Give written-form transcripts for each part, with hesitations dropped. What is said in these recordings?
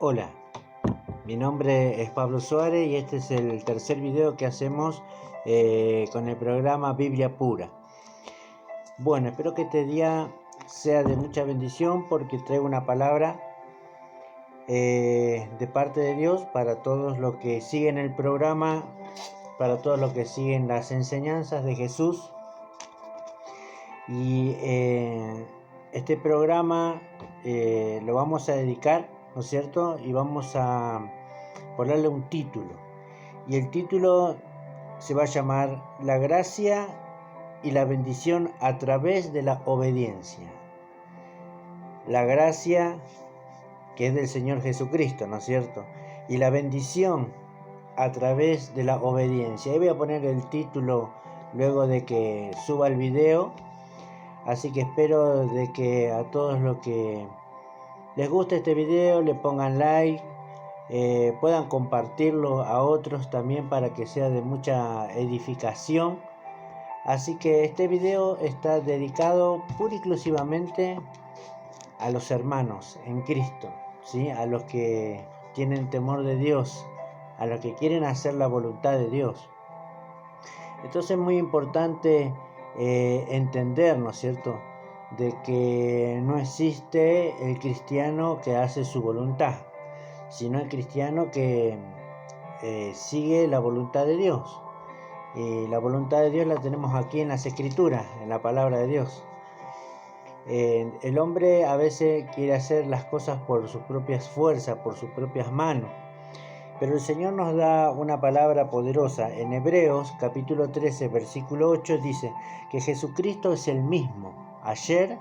Hola, mi nombre es Pablo Suárez y este es el tercer video que hacemos con el programa Biblia Pura. Bueno, espero que este día sea de mucha bendición porque traigo una palabra de parte de Dios para todos los que siguen el programa, para todos los que siguen las enseñanzas de Jesús. Y este programa lo vamos a dedicar, ¿no es cierto? Y vamos a ponerle un título. Y el título se va a llamar La gracia y la bendición a través de la obediencia. La gracia que es del Señor Jesucristo, ¿no es cierto? Y la bendición a través de la obediencia. Ahí voy a poner el título luego de que suba el video. Así que espero de que a todos los que les guste este video le pongan like, puedan compartirlo a otros también para que sea de mucha edificación. Así que este video está dedicado pura y exclusivamente a los hermanos en Cristo, ¿sí? A los que tienen temor de Dios, a los que quieren hacer la voluntad de Dios. Entonces es muy importante entender, ¿no es cierto?, de que no existe el cristiano que hace su voluntad, sino el cristiano que sigue la voluntad de Dios. Y la voluntad de Dios la tenemos aquí en las Escrituras, en la palabra de Dios. El hombre a veces quiere hacer las cosas por sus propias fuerzas, por sus propias manos. Pero el Señor nos da una palabra poderosa. En Hebreos capítulo 13, versículo 8 dice que Jesucristo es el mismo, ayer,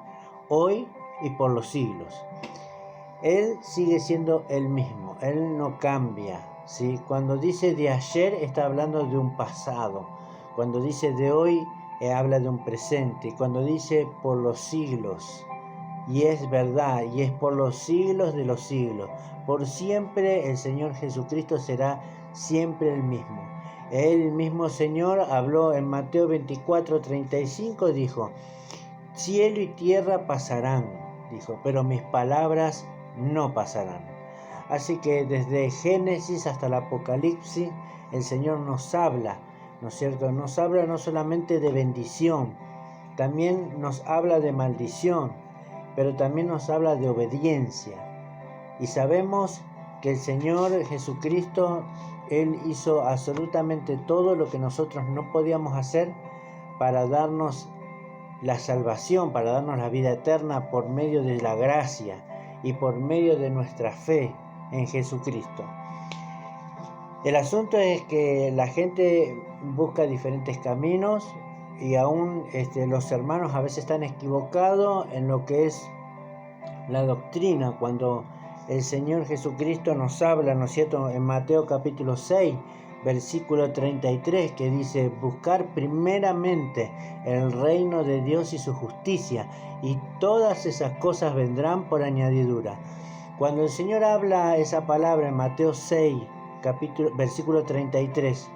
hoy y por los siglos. Él sigue siendo el mismo, Él no cambia, ¿sí? Cuando dice de ayer está hablando de un pasado. Cuando dice de hoy habla de un presente. Y cuando dice por los siglos, y es verdad, y es por los siglos de los siglos. Por siempre el Señor Jesucristo será siempre el mismo. El mismo Señor habló en Mateo 24:35, dijo: cielo y tierra pasarán, dijo, pero mis palabras no pasarán. Así que desde Génesis hasta el Apocalipsis el Señor nos habla, ¿no es cierto? Nos habla no solamente de bendición, también nos habla de maldición, pero también nos habla de obediencia. Y sabemos que el Señor Jesucristo, Él hizo absolutamente todo lo que nosotros no podíamos hacer para darnos la salvación, para darnos la vida eterna por medio de la gracia y por medio de nuestra fe en Jesucristo. El asunto es que la gente busca diferentes caminos y aún los hermanos a veces están equivocados en lo que es la doctrina. Cuando el Señor Jesucristo nos habla, ¿no es cierto?, en Mateo capítulo 6, versículo 33, que dice: buscar primeramente el reino de Dios y su justicia, y todas esas cosas vendrán por añadidura. Cuando el Señor habla esa palabra en Mateo 6, versículo 33,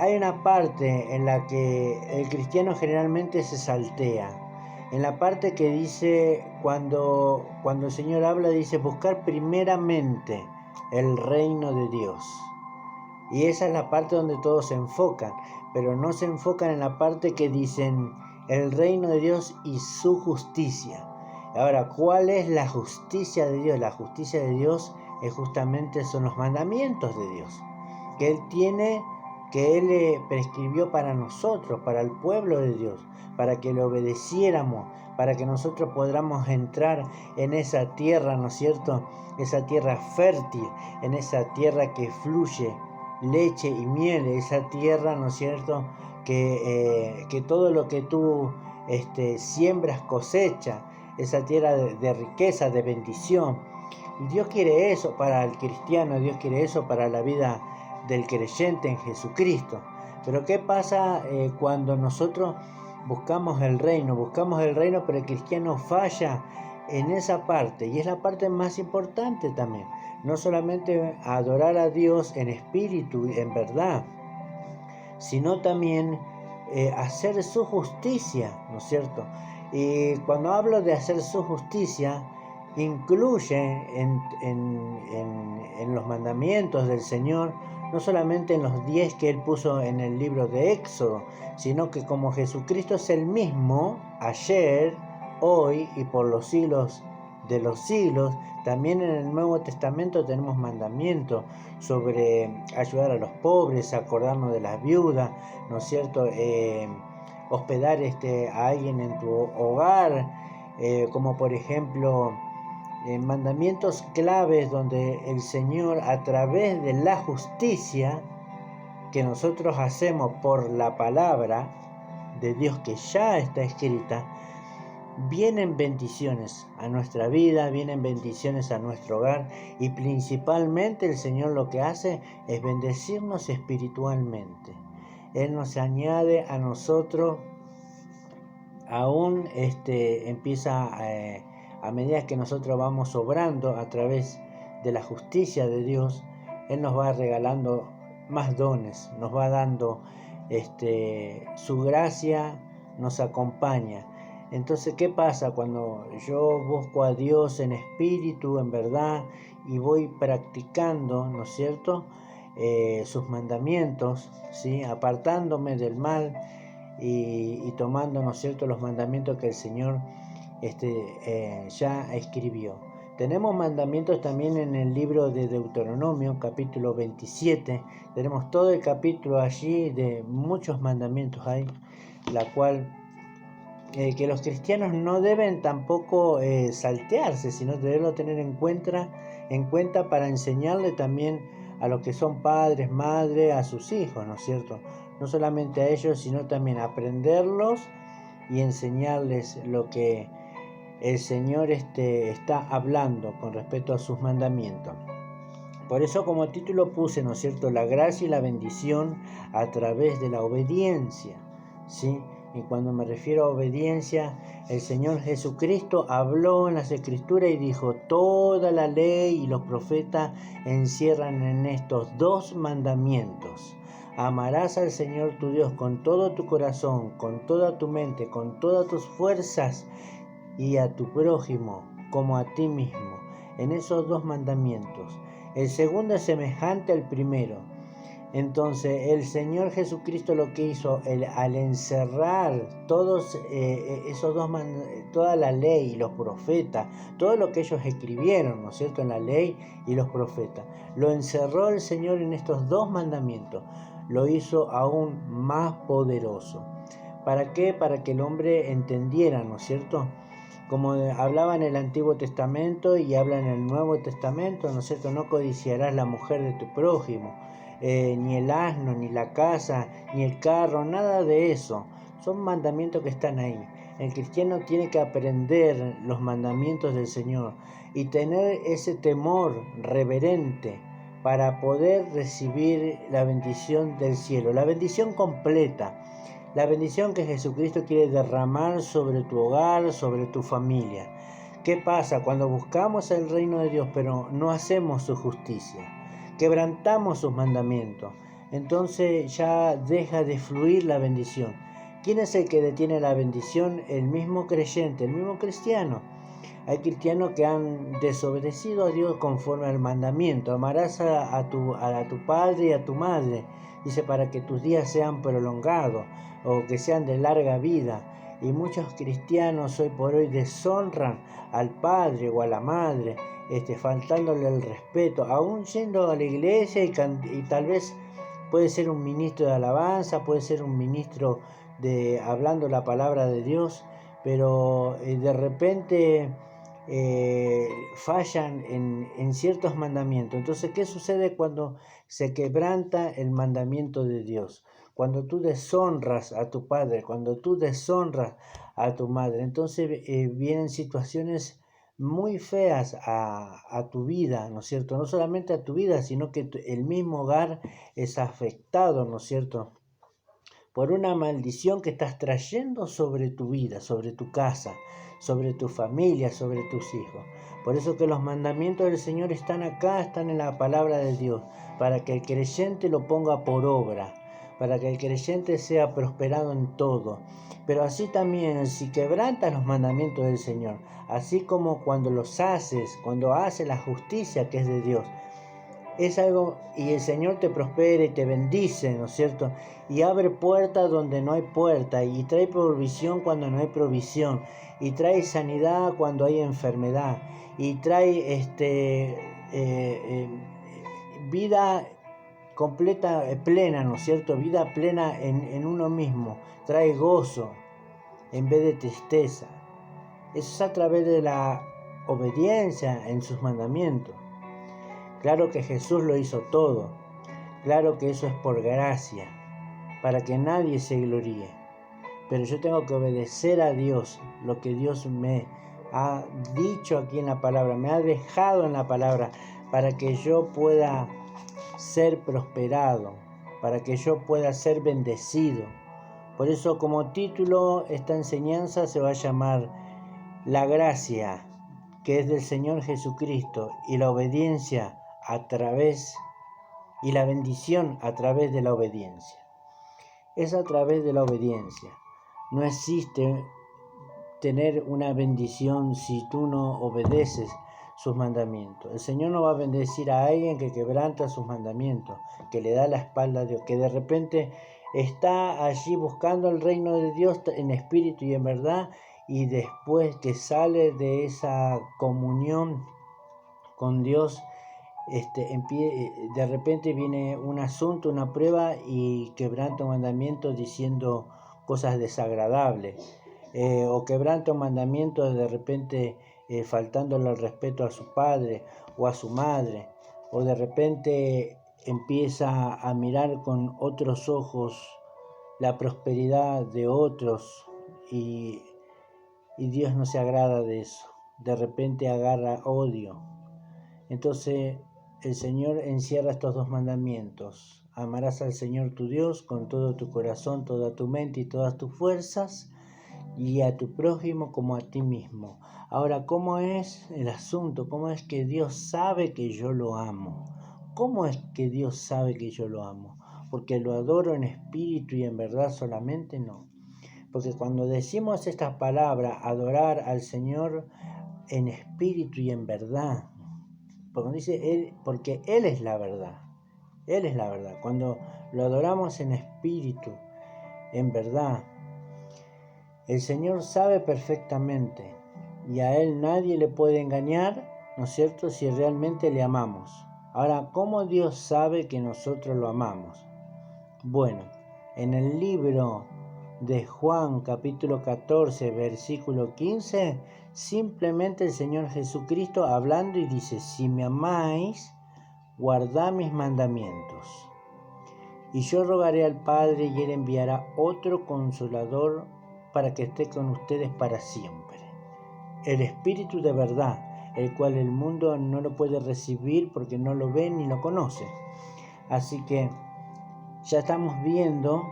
hay una parte en la que el cristiano generalmente se saltea. En la parte que dice, cuando el Señor habla, dice buscar primeramente el reino de Dios. Y esa es la parte donde todos se enfocan, pero no se enfocan en la parte que dicen el reino de Dios y su justicia. Ahora, ¿cuál es la justicia de Dios? La justicia de Dios son los mandamientos de Dios, que Él prescribió para nosotros, para el pueblo de Dios, para que le obedeciéramos, para que nosotros podamos entrar en esa tierra, ¿no es cierto?, esa tierra fértil, en esa tierra que fluye leche y miel, esa tierra, ¿no es cierto?, que todo lo que tú siembras cosecha, esa tierra de riqueza, de bendición. Y Dios quiere eso para el cristiano, Dios quiere eso para la vida del creyente en Jesucristo. Pero ¿qué pasa cuando nosotros buscamos el reino, pero el cristiano falla en esa parte? Y es la parte más importante también. No solamente adorar a Dios en espíritu y en verdad, sino también hacer su justicia, ¿no es cierto? Y cuando hablo de hacer su justicia, incluye en los mandamientos del Señor, no solamente en los 10 que Él puso en el libro de Éxodo, sino que como Jesucristo es el mismo, ayer, hoy y por los siglos de los siglos, también en el Nuevo Testamento tenemos mandamientos sobre ayudar a los pobres, acordarnos de las viudas, ¿no es cierto? Hospedar a alguien en tu hogar, como por ejemplo mandamientos claves donde el Señor, a través de la justicia que nosotros hacemos por la palabra de Dios que ya está escrita, vienen bendiciones a nuestra vida, vienen bendiciones a nuestro hogar, y principalmente el Señor lo que hace es bendecirnos espiritualmente. Él nos añade a nosotros, aún empieza a medida que nosotros vamos obrando a través de la justicia de Dios, Él nos va regalando más dones, nos va dando su gracia, nos acompaña. Entonces, ¿qué pasa cuando yo busco a Dios en espíritu, en verdad, y voy practicando, ¿no es cierto?, sus mandamientos, ¿sí?, apartándome del mal y tomando, ¿no es cierto?, los mandamientos que el Señor ya escribió. Tenemos mandamientos también en el libro de Deuteronomio, capítulo 27. Tenemos todo el capítulo allí de muchos mandamientos hay, la cual que los cristianos no deben tampoco saltearse, sino deberlo tener en cuenta para enseñarle también a los que son padres, madres, a sus hijos, ¿no es cierto? No solamente a ellos, sino también aprenderlos y enseñarles lo que el Señor está hablando con respecto a sus mandamientos. Por eso como título puse, ¿no es cierto?, la gracia y la bendición a través de la obediencia, ¿sí? Y cuando me refiero a obediencia, el Señor Jesucristo habló en las Escrituras y dijo: toda la ley y los profetas encierran en estos 2 mandamientos. Amarás al Señor tu Dios con todo tu corazón, con toda tu mente, con todas tus fuerzas, y a tu prójimo como a ti mismo. En esos 2 mandamientos. El segundo es semejante al primero. Entonces el Señor Jesucristo lo que hizo al encerrar todos esos 2 toda la ley y los profetas, todo lo que ellos escribieron, ¿no es cierto?, en la ley y los profetas, lo encerró el Señor en estos 2 mandamientos, lo hizo aún más poderoso. ¿Para qué? Para que el hombre entendiera, ¿no es cierto?, como hablaba en el Antiguo Testamento y habla en el Nuevo Testamento, ¿no es cierto?, no codiciarás la mujer de tu prójimo, ni el asno, ni la casa, ni el carro, nada de eso. Son mandamientos que están ahí. El cristiano tiene que aprender los mandamientos del Señor y tener ese temor reverente para poder recibir la bendición del cielo, la bendición completa. La bendición que Jesucristo quiere derramar sobre tu hogar, sobre tu familia. ¿Qué pasa cuando buscamos el reino de Dios pero no hacemos su justicia? Quebrantamos sus mandamientos. Entonces ya deja de fluir la bendición. ¿Quién es el que detiene la bendición? El mismo creyente, el mismo cristiano. Hay cristianos que han desobedecido a Dios conforme al mandamiento. Amarás a tu padre y a tu madre. Dice, para que tus días sean prolongados o que sean de larga vida. Y muchos cristianos hoy por hoy deshonran al padre o a la madre, faltándole el respeto, aún yendo a la iglesia y tal vez puede ser un ministro de alabanza, puede ser un ministro hablando la palabra de Dios, pero de repente fallan en ciertos mandamientos. Entonces, ¿qué sucede cuando se quebranta el mandamiento de Dios? Cuando tú deshonras a tu padre, cuando tú deshonras a tu madre, entonces vienen situaciones muy feas a tu vida, ¿no es cierto? No solamente a tu vida, sino que el mismo hogar es afectado, ¿no es cierto?, por una maldición que estás trayendo sobre tu vida, sobre tu casa, sobre tu familia, sobre tus hijos. Por eso que los mandamientos del Señor están acá, están en la palabra de Dios, para que el creyente lo ponga por obra. para que el creyente sea prosperado en todo. Pero así también, si quebrantas los mandamientos del Señor, así como cuando los haces, cuando haces la justicia que es de Dios, es algo, y el Señor te prospera y te bendice, ¿no es cierto? Y abre puertas donde no hay puerta, y trae provisión cuando no hay provisión, y trae sanidad cuando hay enfermedad, y trae vida completa, plena, ¿no es cierto? Vida plena en uno mismo, trae gozo en vez de tristeza. Eso es a través de la obediencia en sus mandamientos. Claro que Jesús lo hizo todo, claro que eso es por gracia, para que nadie se gloríe. Pero yo tengo que obedecer a Dios, lo que Dios me ha dicho aquí en la palabra, me ha dejado en la palabra, para que yo pueda ser prosperado, para que yo pueda ser bendecido. Por eso como título esta enseñanza se va a llamar La gracia, que es del Señor Jesucristo, y la obediencia a través, y la bendición a través de la obediencia. Es a través de la obediencia. No existe tener una bendición si tú no obedeces sus mandamientos. El Señor no va a bendecir a alguien que quebranta sus mandamientos, que le da la espalda a Dios, que de repente está allí buscando el reino de Dios en espíritu y en verdad, y después que sale de esa comunión con Dios, de repente viene un asunto, una prueba, y quebranta un mandamiento diciendo cosas desagradables, o quebranta un mandamiento de repente faltándole el respeto a su padre o a su madre, o de repente empieza a mirar con otros ojos la prosperidad de otros, y Dios no se agrada de eso. De repente agarra odio. Entonces el Señor encierra estos dos mandamientos: amarás al Señor tu Dios con todo tu corazón, toda tu mente y todas tus fuerzas, y a tu prójimo como a ti mismo. Ahora, ¿cómo es el asunto? ¿Cómo es que Dios sabe que yo lo amo? ¿Cómo es que Dios sabe que yo lo amo? ¿Porque lo adoro en espíritu y en verdad solamente? No. Porque cuando decimos estas palabras, adorar al Señor en espíritu y en verdad, porque dice Él, porque Él es la verdad. Él es la verdad. Cuando lo adoramos en espíritu, en verdad, el Señor sabe perfectamente, y a Él nadie le puede engañar, ¿no es cierto?, si realmente le amamos. Ahora, ¿cómo Dios sabe que nosotros lo amamos? Bueno, en el libro de Juan capítulo 14 versículo 15, simplemente el Señor Jesucristo hablando y dice: si me amáis, guardad mis mandamientos. Y yo rogaré al Padre, y Él enviará otro Consolador para que esté con ustedes para siempre. El Espíritu de verdad, el cual el mundo no lo puede recibir porque no lo ve ni lo conoce. Así que ya estamos viendo,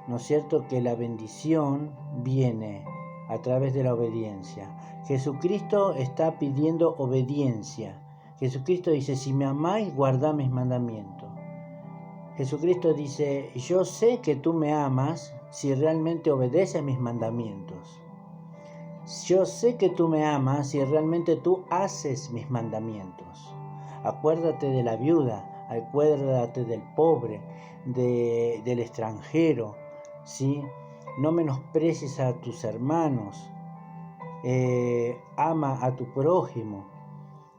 ¿no es cierto?, que la bendición viene a través de la obediencia. Jesucristo está pidiendo obediencia. Jesucristo dice: si me amáis, guardad mis mandamientos. Jesucristo dice: yo sé que tú me amas si realmente obedeces mis mandamientos. Yo sé que tú me amas si realmente tú haces mis mandamientos. Acuérdate de la viuda, acuérdate del pobre, del extranjero, ¿sí? No menosprecies a tus hermanos, ama a tu prójimo.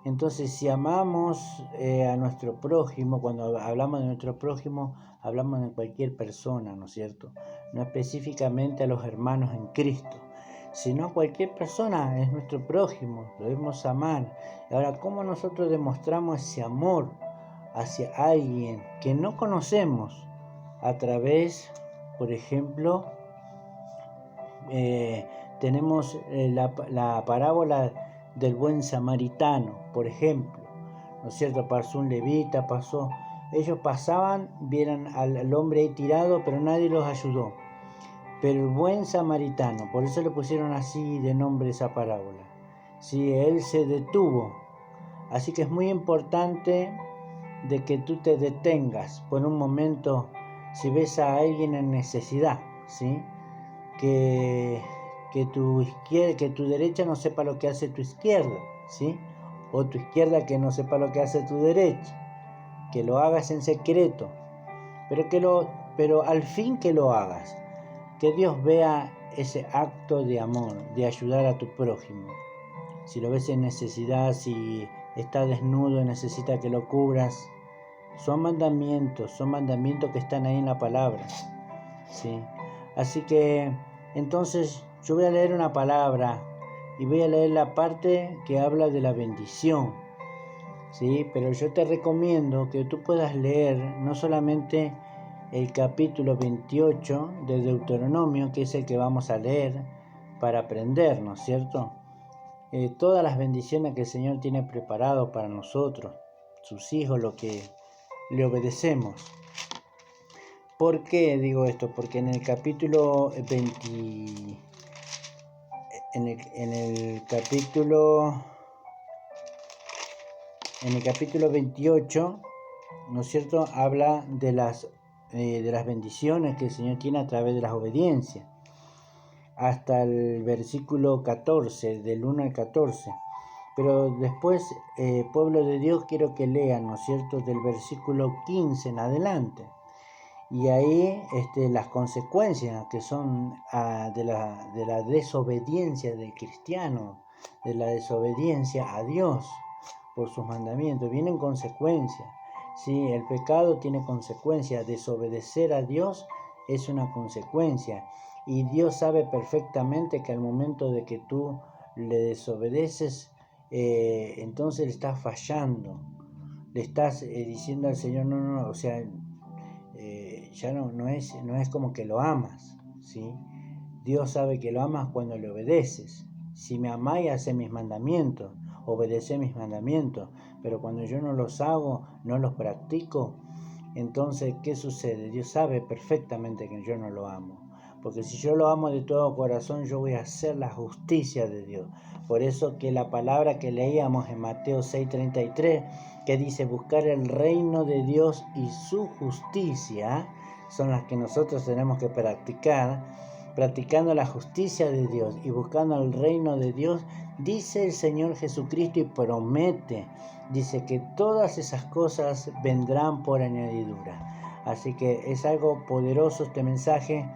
Entonces, si amamos a nuestro prójimo, cuando hablamos de nuestro prójimo, hablamos de cualquier persona, ¿no es cierto? No específicamente a los hermanos en Cristo, sino cualquier persona es nuestro prójimo, lo debemos amar. Ahora, ¿cómo nosotros demostramos ese amor hacia alguien que no conocemos? A través, por ejemplo, tenemos la parábola del buen samaritano, por ejemplo, ¿no es cierto? Pasó un levita, ellos pasaban, vieron al hombre ahí tirado, pero nadie los ayudó. Pero el buen samaritano, por eso le pusieron así de nombre esa parábola, ¿sí? Él se detuvo. Así que es muy importante de que tú te detengas por un momento si ves a alguien en necesidad, ¿sí? Que tu derecha no sepa lo que hace tu izquierda, ¿sí? O tu izquierda que no sepa lo que hace tu derecha, que lo hagas en secreto, pero al fin que lo hagas, que Dios vea ese acto de amor, de ayudar a tu prójimo. Si lo ves en necesidad, si está desnudo y necesita que lo cubras, son mandamientos que están ahí en la palabra, ¿sí? Así que entonces yo voy a leer una palabra y voy a leer la parte que habla de la bendición, ¿sí? Pero yo te recomiendo que tú puedas leer no solamente el capítulo 28 de Deuteronomio, que es el que vamos a leer para aprender, ¿no es cierto? Todas las bendiciones que el Señor tiene preparado para nosotros, sus hijos, lo que le obedecemos. ¿Por qué digo esto? Porque en el capítulo 20, en el capítulo 28, ¿no es cierto?, habla de las bendiciones que el Señor tiene a través de las obediencias, hasta el versículo 14, del 1 al 14. Pero después, pueblo de Dios, quiero que lean, ¿no es cierto?, del versículo 15 en adelante. Y ahí las consecuencias que son de la desobediencia del cristiano, de la desobediencia a Dios por sus mandamientos, vienen consecuencias. Sí, el pecado tiene consecuencias, desobedecer a Dios es una consecuencia. Y Dios sabe perfectamente que al momento de que tú le desobedeces, entonces le estás fallando, le estás diciendo al Señor, no, o sea, ya no es como que lo amas, ¿sí? Dios sabe que lo amas cuando le obedeces. Si me amáis, haced mis mandamientos, obedeced mis mandamientos, pero cuando yo no los hago, no los practico, entonces, ¿qué sucede? Dios sabe perfectamente que yo no lo amo. Porque si yo lo amo de todo corazón, yo voy a hacer la justicia de Dios. Por eso que la palabra que leíamos en Mateo 6:33, que dice buscar el reino de Dios y su justicia, son las que nosotros tenemos que practicar. Practicando la justicia de Dios y buscando el reino de Dios, dice el Señor Jesucristo y promete, dice que todas esas cosas vendrán por añadidura. Así que es algo poderoso este mensaje,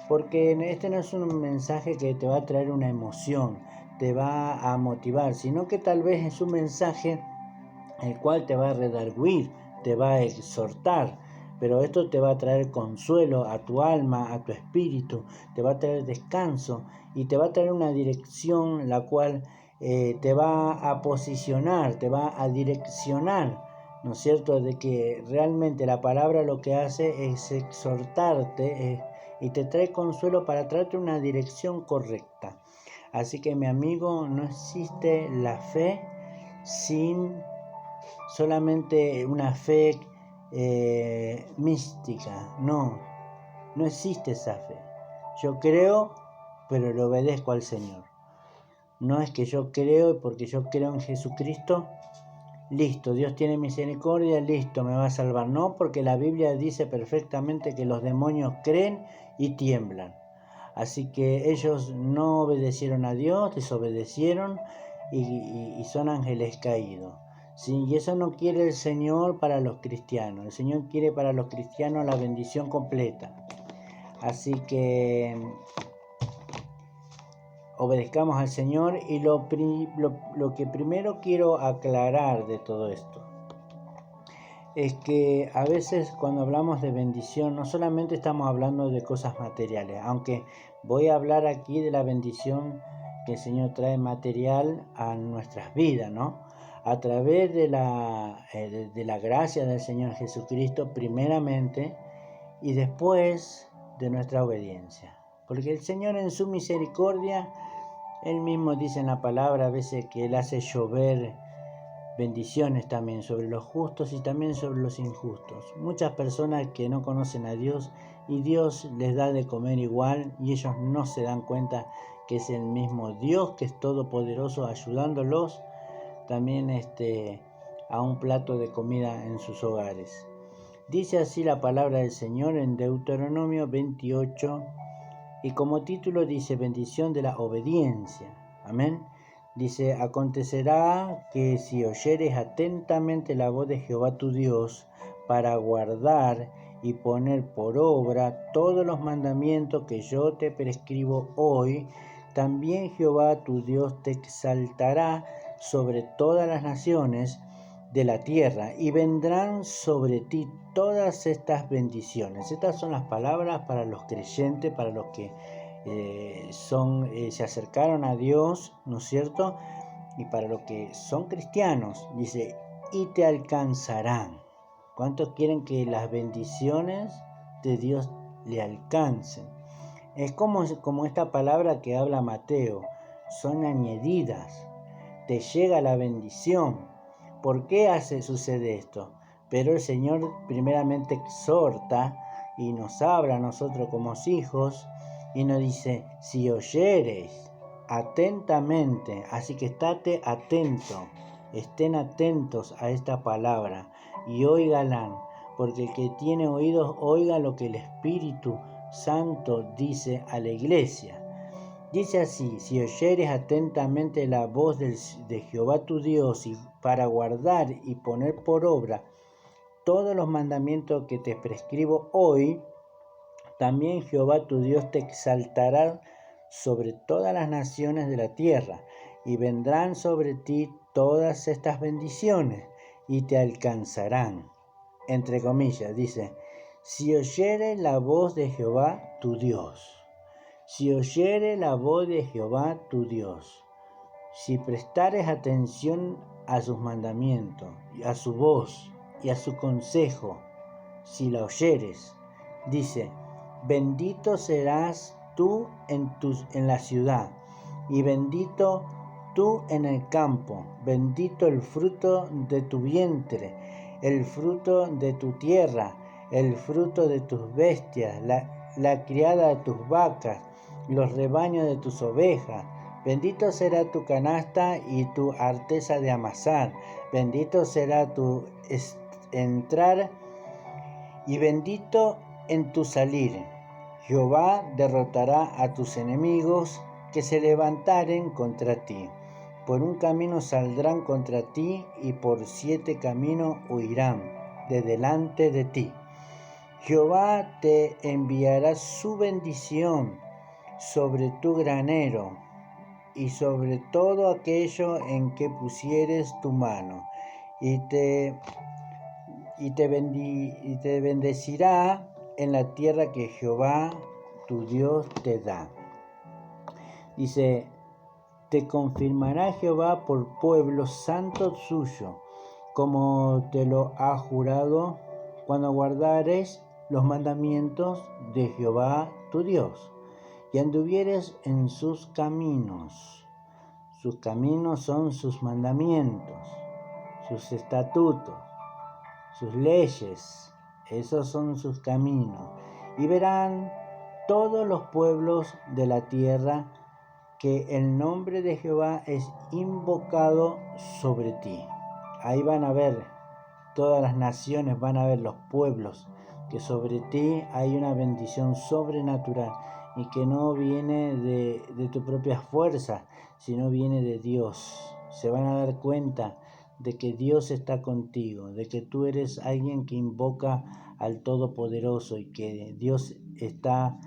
porque este no es un mensaje que te va a traer una emoción, te va a motivar, sino que tal vez es un mensaje el cual te va a redarguir, te va a exhortar, pero esto te va a traer consuelo a tu alma, a tu espíritu, te va a traer descanso y te va a traer una dirección la cual te va a posicionar, te va a direccionar, ¿no es cierto? De que realmente la palabra lo que hace es exhortarte y te trae consuelo para traerte una dirección correcta. Así que, mi amigo, no existe la fe sin solamente una fe mística. No existe esa fe. Yo creo, pero le obedezco al Señor. No es que yo creo porque yo creo en Jesucristo, listo, Dios tiene misericordia, listo, me va a salvar. No, porque la Biblia dice perfectamente que los demonios creen y tiemblan. Así que ellos no obedecieron a Dios, desobedecieron y son ángeles caídos. ¿Sí? Y eso no quiere el Señor para los cristianos. El Señor quiere para los cristianos la bendición completa. Así que obedezcamos al Señor. Y lo que primero quiero aclarar de todo esto es que a veces cuando hablamos de bendición no solamente estamos hablando de cosas materiales, aunque voy a hablar aquí de la bendición que el Señor trae material a nuestras vidas, ¿no? A través de la gracia del Señor Jesucristo primeramente y después de nuestra obediencia. Porque el Señor en su misericordia, Él mismo dice en la palabra a veces que Él hace llover bendiciones también sobre los justos y también sobre los injustos. Muchas personas que no conocen a Dios y Dios les da de comer igual y ellos no se dan cuenta que es el mismo Dios que es todopoderoso ayudándolos también a un plato de comida en sus hogares. Dice así la palabra del Señor en Deuteronomio 28, y como título dice bendición de la obediencia. Amén. Dice, acontecerá que si oyeres atentamente la voz de Jehová tu Dios, para guardar y poner por obra todos los mandamientos que yo te prescribo hoy, también Jehová tu Dios te exaltará sobre todas las naciones de la tierra, y vendrán sobre ti todas estas bendiciones. Estas son las palabras para los creyentes, para los que se acercaron a Dios, ¿no es cierto? Y para los que son cristianos, dice, y te alcanzarán. ¿Cuántos quieren que las bendiciones de Dios le alcancen? Es como esta palabra que habla Mateo, son añadidas, te llega la bendición. ¿Por qué sucede esto? Pero el Señor primeramente exhorta y nos habla a nosotros como hijos y nos dice, si oyereis atentamente, así que estate atento, estén atentos a esta palabra y óiganla, porque el que tiene oídos oiga lo que el Espíritu Santo dice a la iglesia. Dice así, si oyeres atentamente la voz de Jehová tu Dios y para guardar y poner por obra todos los mandamientos que te prescribo hoy, también Jehová tu Dios te exaltará sobre todas las naciones de la tierra, y vendrán sobre ti todas estas bendiciones, y te alcanzarán. Entre comillas, dice, si oyeres la voz de Jehová tu Dios. Si oyere la voz de Jehová tu Dios, si prestares atención a sus mandamientos, y a su voz, y a su consejo, si la oyeres, dice, bendito serás tú en la ciudad, y bendito tú en el campo, bendito el fruto de tu vientre, el fruto de tu tierra, el fruto de tus bestias, la criada de tus vacas, los rebaños de tus ovejas. Bendito será tu canasta y tu arteza de amasar. Bendito será tu entrar y bendito en tu salir. Jehová derrotará a tus enemigos que se levantaren contra ti. Por un camino saldrán contra ti y por 7 caminos huirán de delante de ti. Jehová te enviará su bendición sobre tu granero y sobre todo aquello en que pusieres tu mano, y te bendecirá en la tierra que Jehová tu Dios te da. Dice, te confirmará Jehová por pueblo santo suyo, como te lo ha jurado, cuando guardares los mandamientos de Jehová tu Dios, y anduvieres en sus caminos. Sus caminos son sus mandamientos, sus estatutos, sus leyes, esos son sus caminos. Y verán todos los pueblos de la tierra que el nombre de Jehová es invocado sobre ti. Ahí van a ver, todas las naciones van a ver los pueblos, que sobre ti hay una bendición sobrenatural y que no viene de tu propia fuerza, sino viene de Dios. Se van a dar cuenta de que Dios está contigo, de que tú eres alguien que invoca al Todopoderoso y que Dios está,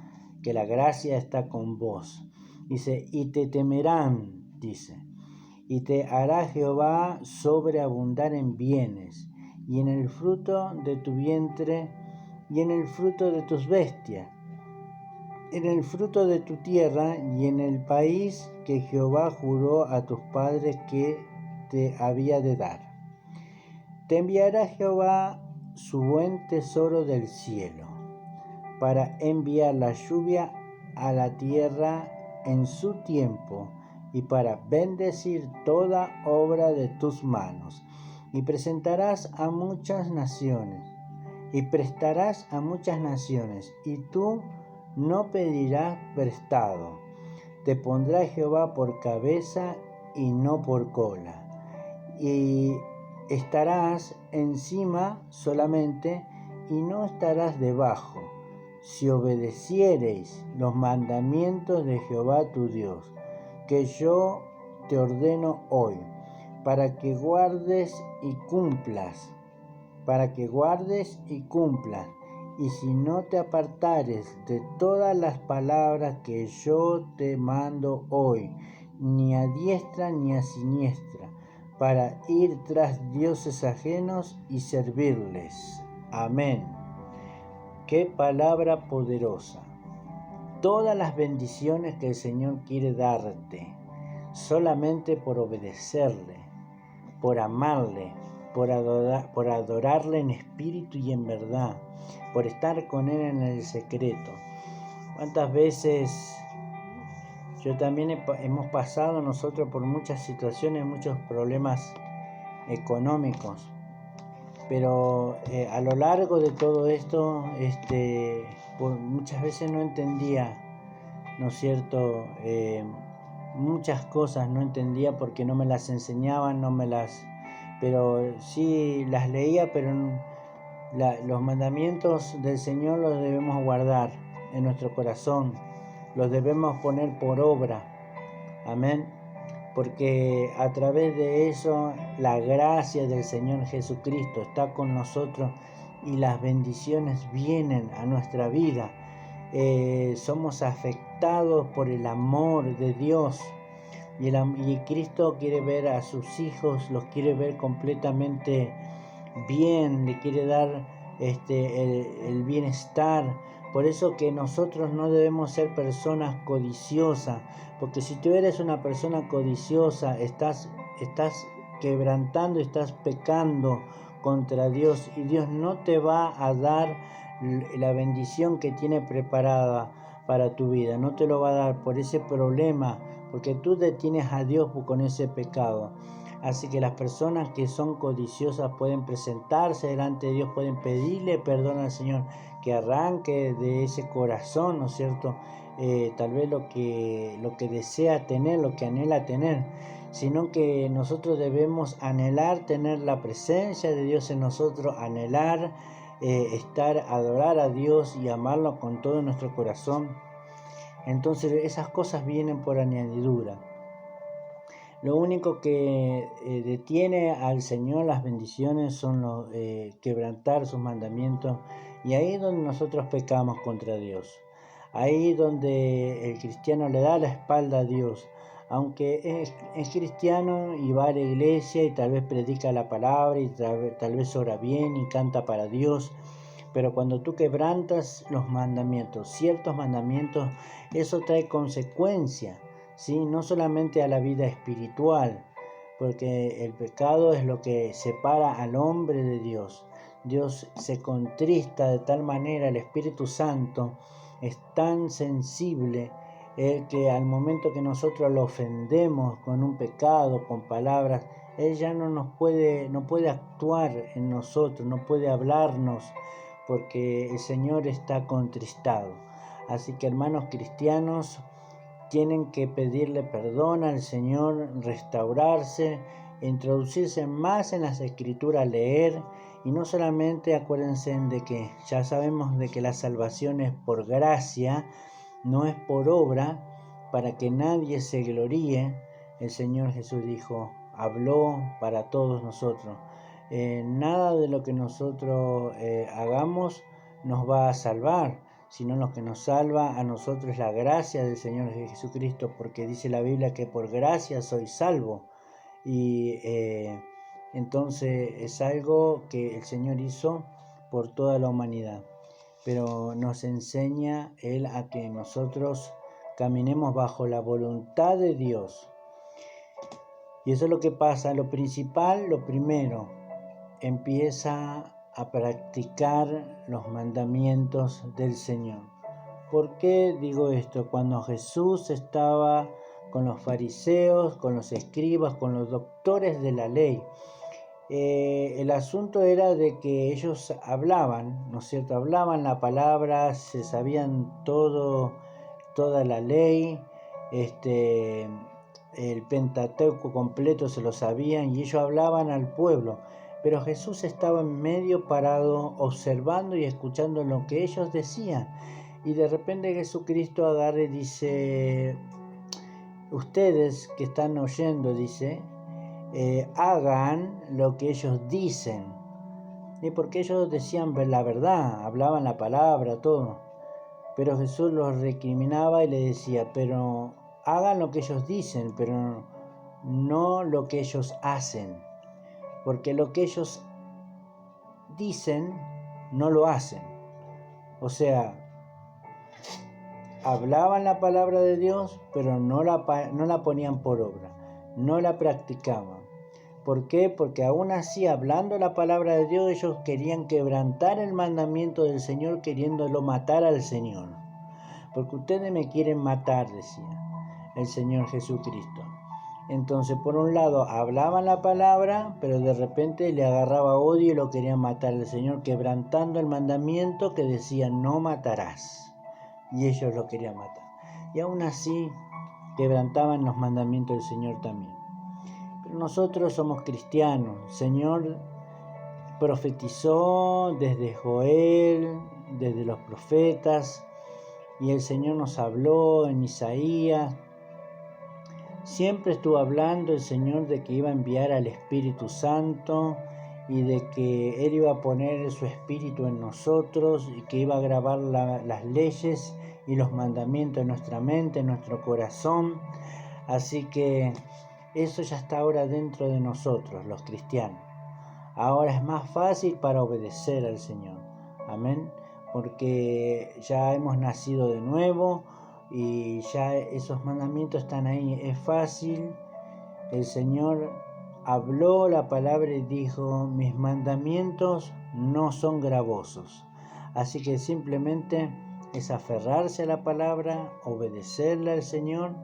que la gracia está con vos. Dice, y te temerán, dice, y te hará Jehová sobreabundar en bienes, y en el fruto de tu vientre, y en el fruto de tus bestias, en el fruto de tu tierra, y en el país que Jehová juró a tus padres que te había de dar. Te enviará Jehová su buen tesoro del cielo, para enviar la lluvia a la tierra en su tiempo, y para bendecir toda obra de tus manos. Y presentarás a muchas naciones, y prestarás a muchas naciones, y tú no pedirás prestado. Te pondrá Jehová por cabeza y no por cola, y estarás encima solamente, y no estarás debajo, si obedeciereis los mandamientos de Jehová tu Dios, que yo te ordeno hoy, para que guardes y cumplas, y si no te apartares de todas las palabras que yo te mando hoy, ni a diestra ni a siniestra, para ir tras dioses ajenos y servirles. Amén. Qué palabra poderosa. Todas las bendiciones que el Señor quiere darte, solamente por obedecerle, por amarle, por adorarle en espíritu y en verdad, por estar con Él en el secreto. ¿Cuántas veces yo también hemos pasado nosotros por muchas situaciones, muchos problemas económicos? Pero a lo largo de todo esto, muchas veces no entendía, ¿no es cierto? Muchas cosas no entendía porque no me las enseñaban, pero sí las leía, pero los mandamientos del Señor los debemos guardar en nuestro corazón, los debemos poner por obra. Amén. Porque a través de eso la gracia del Señor Jesucristo está con nosotros y las bendiciones vienen a nuestra vida. Somos afectados por el amor de Dios y Cristo quiere ver a sus hijos, los quiere ver completamente bien, le quiere dar el bienestar. Por eso que nosotros no debemos ser personas codiciosas, porque si tú eres una persona codiciosa, estás quebrantando, estás pecando contra Dios, y Dios no te va a dar la bendición que tiene preparada para tu vida, no te lo va a dar por ese problema, porque tú detienes a Dios con ese pecado. Así que las personas que son codiciosas pueden presentarse delante de Dios, pueden pedirle perdón al Señor, que arranque de ese corazón, ¿no es cierto? Tal vez lo que desea tener, lo que anhela tener, sino que nosotros debemos anhelar tener la presencia de Dios en nosotros, anhelar adorar a Dios y amarlo con todo nuestro corazón. Entonces esas cosas vienen por añadidura. Lo único que detiene al Señor las bendiciones son quebrantar sus mandamientos, y ahí es donde nosotros pecamos contra Dios. Ahí donde el cristiano le da la espalda a Dios, aunque es cristiano y va a la iglesia y tal vez predica la palabra y tal vez ora bien y canta para Dios, pero cuando tú quebrantas los mandamientos, ciertos mandamientos, eso trae consecuencias. ¿Sí? No solamente a la vida espiritual, porque el pecado es lo que separa al hombre de Dios. Dios se contrista de tal manera, el Espíritu Santo es tan sensible que al momento que nosotros lo ofendemos con un pecado, con palabras, Él ya no puede actuar en nosotros, no puede hablarnos, porque el Señor está contristado. Así que, hermanos cristianos, tienen que pedirle perdón al Señor, restaurarse, introducirse más en las Escrituras, leer, y no solamente acuérdense de que ya sabemos de que la salvación es por gracia, no es por obra, para que nadie se gloríe. El Señor Jesús habló para todos nosotros. Nada de lo que nosotros hagamos nos va a salvar, sino lo que nos salva a nosotros es la gracia del Señor Jesucristo, porque dice la Biblia que por gracia soy salvo. Y entonces es algo que el Señor hizo por toda la humanidad, pero nos enseña Él a que nosotros caminemos bajo la voluntad de Dios. Y eso es lo que pasa. Lo principal, lo primero, empieza a practicar los mandamientos del Señor. ¿Por qué digo esto? Cuando Jesús estaba con los fariseos, con los escribas, con los doctores de la ley, el asunto era de que ellos hablaban, ¿no es cierto? Hablaban la palabra, se sabían toda la ley, el Pentateuco completo se lo sabían, y ellos hablaban al pueblo. Pero Jesús estaba en medio parado, observando y escuchando lo que ellos decían. Y de repente Jesucristo agarra y dice: ustedes que están oyendo, dice, hagan lo que ellos dicen. Y porque ellos decían la verdad, hablaban la palabra, todo. Pero Jesús los recriminaba y le decía: pero hagan lo que ellos dicen, pero no lo que ellos hacen. Porque lo que ellos dicen, no lo hacen. O sea, hablaban la palabra de Dios, pero no la ponían por obra, no la practicaban. ¿Por qué? Porque aún así, hablando la palabra de Dios, ellos querían quebrantar el mandamiento del Señor, queriéndolo matar al Señor. Porque ustedes me quieren matar, decía el Señor Jesucristo. Entonces, por un lado, hablaban la palabra, pero de repente le agarraba odio y lo querían matar al Señor, quebrantando el mandamiento que decía: no matarás. Y ellos lo querían matar. Y aún así, quebrantaban los mandamientos del Señor también. Pero nosotros somos cristianos. El Señor profetizó desde Joel, desde los profetas, y el Señor nos habló en Isaías. Siempre estuvo hablando el Señor de que iba a enviar al Espíritu Santo y de que Él iba a poner su Espíritu en nosotros y que iba a grabar las leyes y los mandamientos en nuestra mente, en nuestro corazón. Así que eso ya está ahora dentro de nosotros, los cristianos. Ahora es más fácil para obedecer al Señor. Amén. Porque ya hemos nacido de nuevo y ya esos mandamientos están ahí. Es fácil. El Señor habló la palabra y dijo: mis mandamientos no son gravosos. Así que simplemente es aferrarse a la palabra, obedecerle al Señor,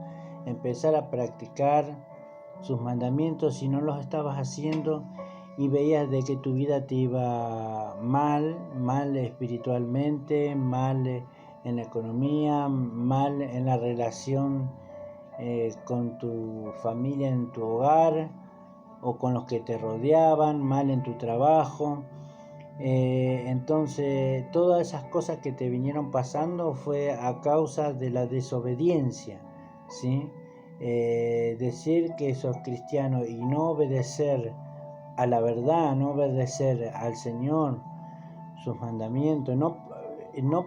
empezar a practicar sus mandamientos si no los estabas haciendo y veías de que tu vida te iba mal espiritualmente, mal en la economía, mal en la relación con tu familia en tu hogar o con los que te rodeaban, mal en tu trabajo. Entonces todas esas cosas que te vinieron pasando fue a causa de la desobediencia, ¿sí? Decir que sos cristiano y no obedecer a la verdad, no obedecer al Señor, sus mandamientos, no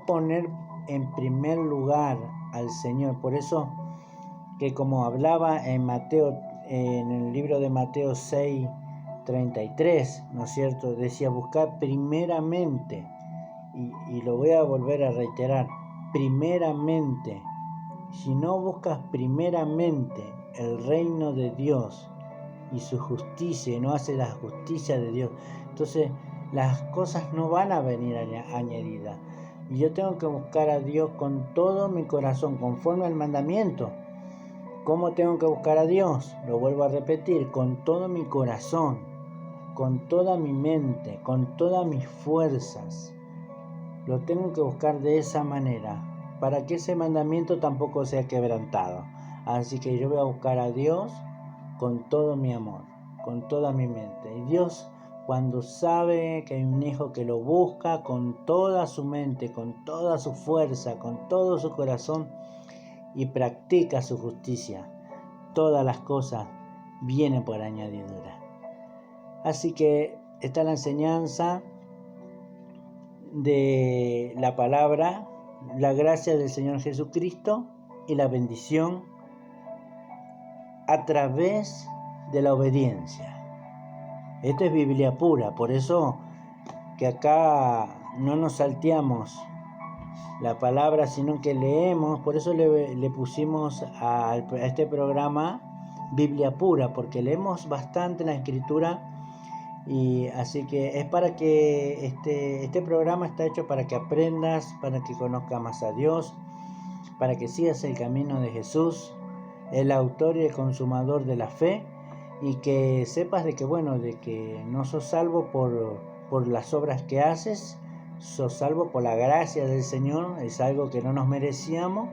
poner en primer lugar al Señor. Por eso que, como hablaba en Mateo, en el libro de Mateo 6:33, ¿no es cierto? Decía: buscar primeramente, y lo voy a volver a reiterar, primeramente. Si no buscas primeramente el reino de Dios y su justicia, y no haces la justicia de Dios, entonces las cosas no van a venir añadidas. Y yo tengo que buscar a Dios con todo mi corazón, conforme al mandamiento. ¿Cómo tengo que buscar a Dios? Lo vuelvo a repetir: con todo mi corazón, con toda mi mente, con todas mis fuerzas. Lo tengo que buscar de esa manera, para que ese mandamiento tampoco sea quebrantado. Así que yo voy a buscar a Dios con todo mi amor, con toda mi mente. Y Dios, cuando sabe que hay un hijo que lo busca con toda su mente, con toda su fuerza, con todo su corazón, y practica su justicia, todas las cosas vienen por añadidura. Así que está la enseñanza de la palabra, la gracia del Señor Jesucristo y la bendición a través de la obediencia. Esto es Biblia pura, por eso que acá no nos salteamos la palabra, sino que leemos. Por eso le pusimos a este programa Biblia pura, porque leemos bastante la Escritura. Y así que es para que este programa está hecho para que aprendas, para que conozcas más a Dios, para que sigas el camino de Jesús, el autor y el consumador de la fe, y que sepas de que no sos salvo por las obras que haces, sos salvo por la gracia del Señor. Es algo que no nos merecíamos,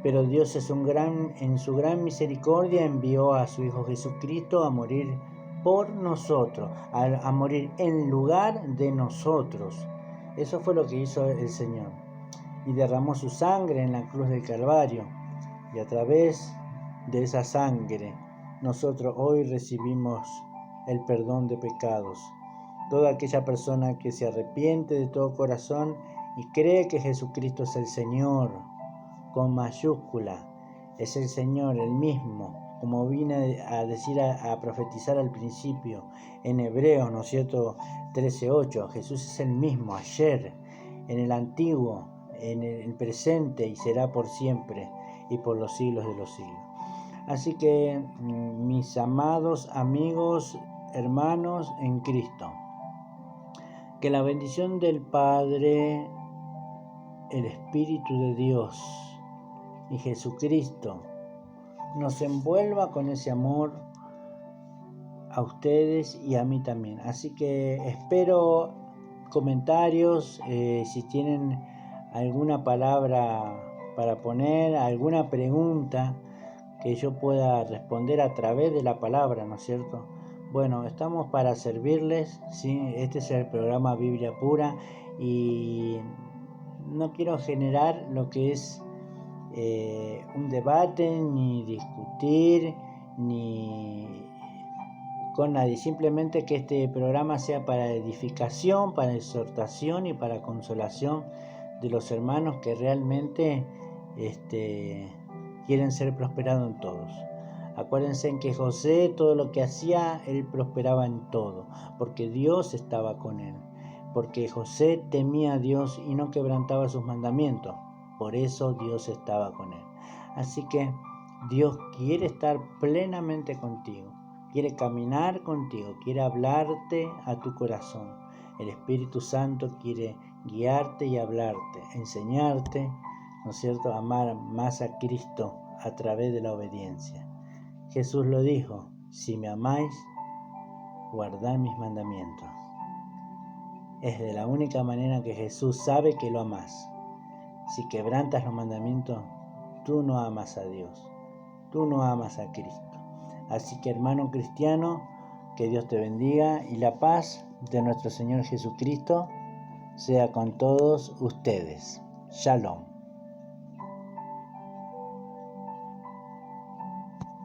pero Dios en su gran misericordia envió a su Hijo Jesucristo a morir por nosotros, a morir en lugar de nosotros. Eso fue lo que hizo el Señor. Y derramó su sangre en la cruz del Calvario. Y a través de esa sangre, nosotros hoy recibimos el perdón de pecados. Toda aquella persona que se arrepiente de todo corazón y cree que Jesucristo es el Señor, con mayúscula, es el Señor, el mismo, como vine a decir, a profetizar al principio, en Hebreos, ¿no es cierto?, 13:8, Jesús es el mismo, ayer, en el antiguo, en el presente, y será por siempre, y por los siglos de los siglos. Así que, mis amados amigos, hermanos en Cristo, que la bendición del Padre, el Espíritu de Dios y Jesucristo nos envuelva con ese amor a ustedes y a mí también. Así que espero comentarios, si tienen alguna palabra para poner, alguna pregunta que yo pueda responder a través de la palabra, ¿no es cierto? Bueno, estamos para servirles, ¿sí? Este es el programa Biblia Pura y no quiero generar lo que es un debate, ni discutir, ni con nadie. Simplemente que este programa sea para edificación, para exhortación y para consolación de los hermanos que realmente quieren ser prosperados en todos. Acuérdense en que José, todo lo que hacía, él prosperaba en todo, porque Dios estaba con él, porque José temía a Dios y no quebrantaba sus mandamientos, por eso Dios estaba con él. Así que Dios quiere estar plenamente contigo, quiere caminar contigo, quiere hablarte a tu corazón. El Espíritu Santo quiere guiarte y hablarte, enseñarte, ¿no es cierto?, a amar más a Cristo a través de la obediencia. Jesús lo dijo: si me amáis, guardad mis mandamientos. Es de la única manera que Jesús sabe que lo amás. Si quebrantas los mandamientos, tú no amas a Dios, tú no amas a Cristo. Así que, hermano cristiano, que Dios te bendiga y la paz de nuestro Señor Jesucristo sea con todos ustedes. Shalom.